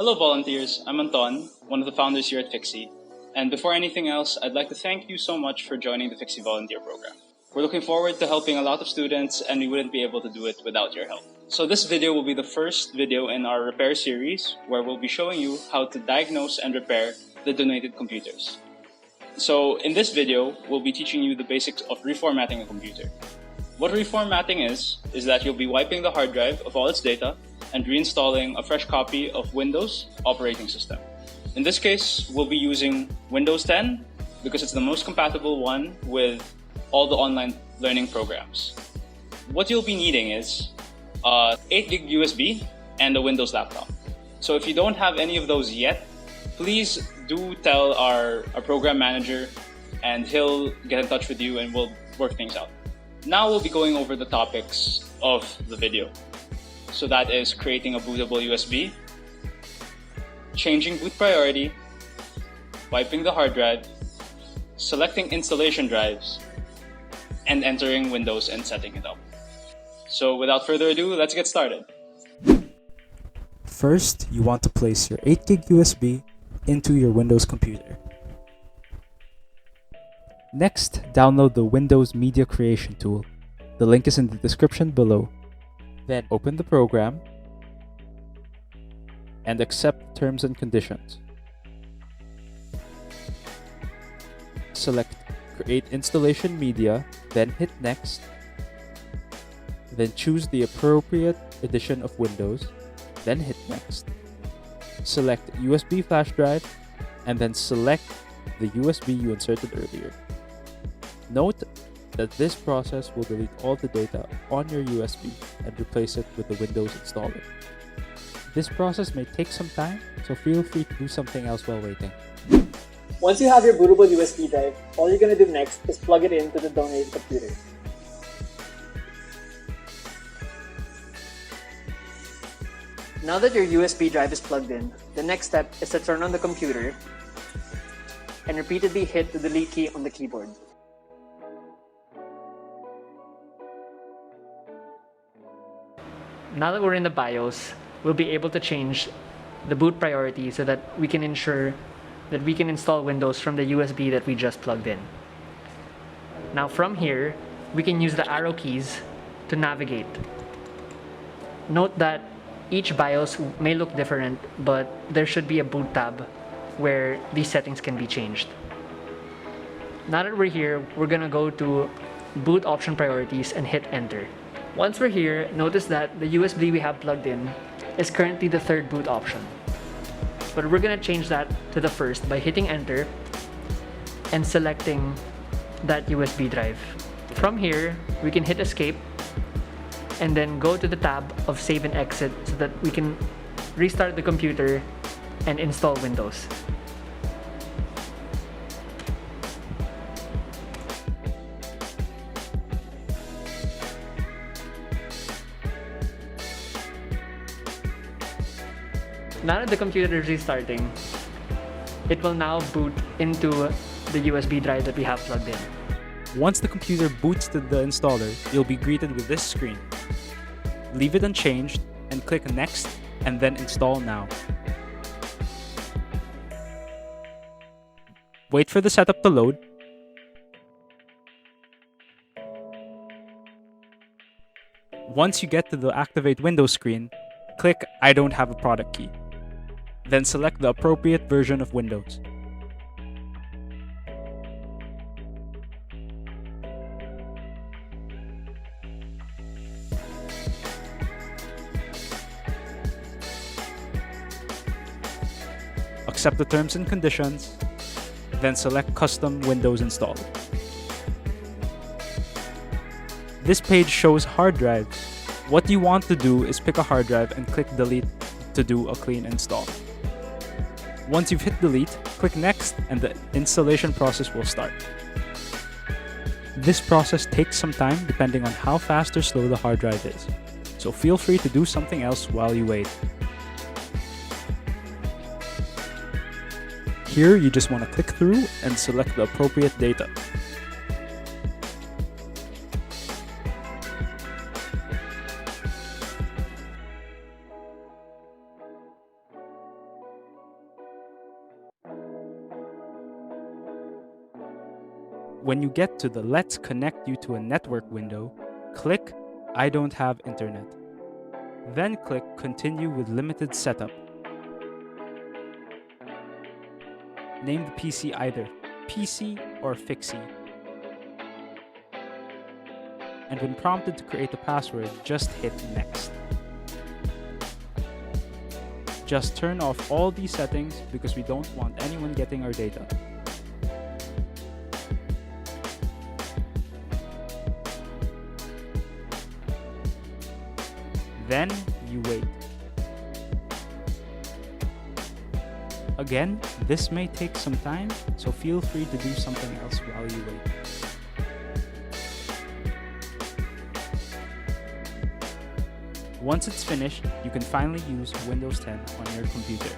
Hello volunteers, I'm Anton, one of the founders here at Fixee. And before anything else, I'd like to thank you so much for joining the Fixee Volunteer Program. We're looking forward to helping a lot of students and we wouldn't be able to do it without your help. So this video will be the first video in our repair series where we'll be showing you how to diagnose and repair the donated computers. So in this video, we'll be teaching you the basics of reformatting a computer. What reformatting is that you'll be wiping the hard drive of all its data and reinstalling a fresh copy of Windows operating system. In this case, we'll be using Windows 10 because it's the most compatible one with all the online learning programs. What you'll be needing is 8GB USB and a Windows laptop. So if you don't have any of those yet, please do tell our program manager and he'll get in touch with you and we'll work things out. Now we'll be going over the topics of the video. So that is creating a bootable USB, changing boot priority, wiping the hard drive, selecting installation drives, and entering Windows and setting it up. So without further ado, let's get started. First, you want to place your 8GB USB into your Windows computer. Next, download the Windows Media Creation tool. The link is in the description below. Then open the program and accept terms and conditions. Select Create Installation Media, then hit Next. Then choose the appropriate edition of Windows, then hit Next. Select USB flash drive, and then select the USB you inserted earlier. Note that this process will delete all the data on your USB and replace it with the Windows installer. This process may take some time, so feel free to do something else while waiting. Once you have your bootable USB drive, all you're going to do next is plug it into the donated computer. Now that your USB drive is plugged in, the next step is to turn on the computer and repeatedly hit the delete key on the keyboard. Now that we're in the BIOS, we'll be able to change the boot priority so that we can ensure that we can install Windows from the USB that we just plugged in. Now from here, we can use the arrow keys to navigate. Note that each BIOS may look different, but there should be a boot tab where these settings can be changed. Now that we're here, we're gonna go to boot option priorities and hit enter. Once we're here, notice that the USB we have plugged in is currently the third boot option. But we're gonna change that to the first by hitting enter and selecting that USB drive. From here, we can hit escape and then go to the tab of save and exit so that we can restart the computer and install Windows. Now that the computer is restarting, it will now boot into the USB drive that we have plugged in. Once the computer boots to the installer, you'll be greeted with this screen. Leave it unchanged and click Next and then Install Now. Wait for the setup to load. Once you get to the Activate Windows screen, click I don't have a product key. Then select the appropriate version of Windows. Accept the terms and conditions, then select Custom Windows Installer. This page shows hard drives. What you want to do is pick a hard drive and click Delete to do a clean install. Once you've hit delete, click Next and the installation process will start. This process takes some time depending on how fast or slow the hard drive is, so feel free to do something else while you wait. Here, you just want to click through and select the appropriate data. When you get to the Let's Connect You to a Network window, click I don't have internet. Then click Continue with limited setup. Name the PC either PC or Fixee. And when prompted to create a password, just hit Next. Just turn off all these settings because we don't want anyone getting our data. Then you wait. Again, this may take some time, so feel free to do something else while you wait. Once it's finished, you can finally use Windows 10 on your computer.